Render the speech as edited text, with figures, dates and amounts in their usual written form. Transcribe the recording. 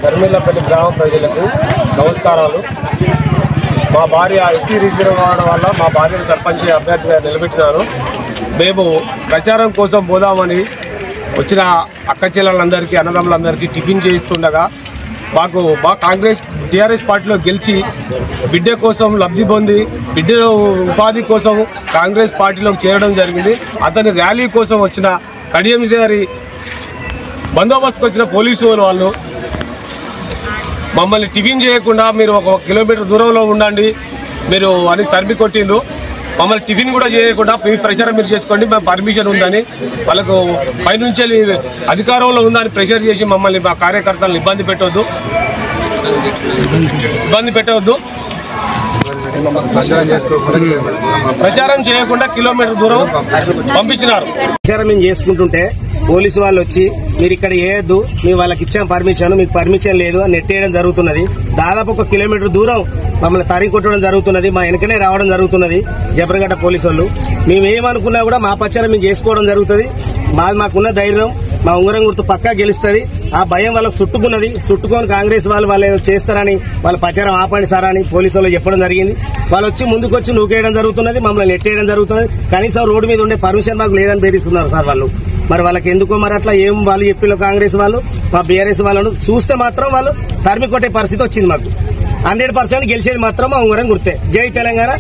ధర్మిల్లపల్లి గ్రామ ప్రజలకు నమస్కారాలు. మా భార్య ఎస్సీ రిజర్వ్ కావడం వల్ల మా భార్యను సర్పంచ్ అభ్యర్థిగా నిలబెట్టినారు. మేము ప్రచారం కోసం పోదామని వచ్చిన అక్క చెల్లెలందరికీ అన్నదమ్ములందరికీ టిఫిన్ చేయిస్తుండగా మా కాంగ్రెస్ టీఆర్ఎస్ పార్టీలో గెలిచి బిడ్డ కోసం లబ్ధి పొంది బిడ్డ ఉపాధి కోసం కాంగ్రెస్ పార్టీలోకి చేరడం జరిగింది. అతని ర్యాలీ కోసం వచ్చిన కడియం గారి బందోబస్తుకు వచ్చిన పోలీసు వాళ్ళు మమ్మల్ని టిఫిన్ చేయకుండా మీరు 1 కిలోమీటర్ దూరంలో ఉండండి మీరు అని తరిమి కొట్టిండ్రు. మమ్మల్ని టిఫిన్ కూడా చేయకుండా మీ ప్రచారం మీరు చేసుకోండి, మా పర్మిషన్ ఉందని వాళ్ళకు పైనుంచి అధికారంలో ఉందని ప్రెషర్ చేసి మమ్మల్ని మా కార్యకర్తలను ఇబ్బంది పెట్టవద్దు. ప్రచారం చేయకుండా కిలోమీటర్ దూరం పంపించినారు. ప్రచారం మేము చేసుకుంటుంటే పోలీసు వాళ్ళు వచ్చి మీరు ఇక్కడ వేయద్దు, మేము వాళ్ళకి ఇచ్చాం పర్మిషన్, మీకు పర్మిషన్ లేదు అని నెట్టేయడం జరుగుతున్నది. దాదాపు 1 కిలోమీటర్ దూరం మమ్మల్ని తరిగి కొట్టడం జరుగుతున్నది. మా వెనకనే రావడం జరుగుతున్నది జబర్గడ్డ పోలీసు వాళ్ళు. మేము ఏమనుకున్నా కూడా మా ప్రచారం మేము చేసుకోవడం జరుగుతుంది. మాకున్న ధైర్యం, మా ఉంగరం గుర్తు పక్కా గెలుస్తుంది. ఆ భయం వాళ్ళకు చుట్టుకొని కాంగ్రెస్ వాళ్ళు ఏదో చేస్తారని వాళ్ళ ప్రచారం ఆపండి సార్ అని పోలీసు వాళ్ళు చెప్పడం జరిగింది. వాళ్ళు వచ్చి ముందుకొచ్చి నూకేయడం జరుగుతున్నది, మమ్మల్ని నెట్టేయడం జరుగుతున్నది. కనీసం రోడ్డు మీద ఉండే పర్మిషన్ మాకు లేదని బెదిరిస్తున్నారు సార్ వాళ్ళు. మరి వాళ్ళకి ఎందుకో మరి అట్లా ఏం వాళ్ళు చెప్పిలో కాంగ్రెస్ వాళ్ళు మా బీఆర్ఎస్ వాళ్ళను చూస్తే మాత్రం వాళ్ళు తరిమి కొట్టే పరిస్థితి వచ్చింది. మాకు 100% గెలిచేది మాత్రం మా ఉంగరం గుర్తే. జై తెలంగాణ.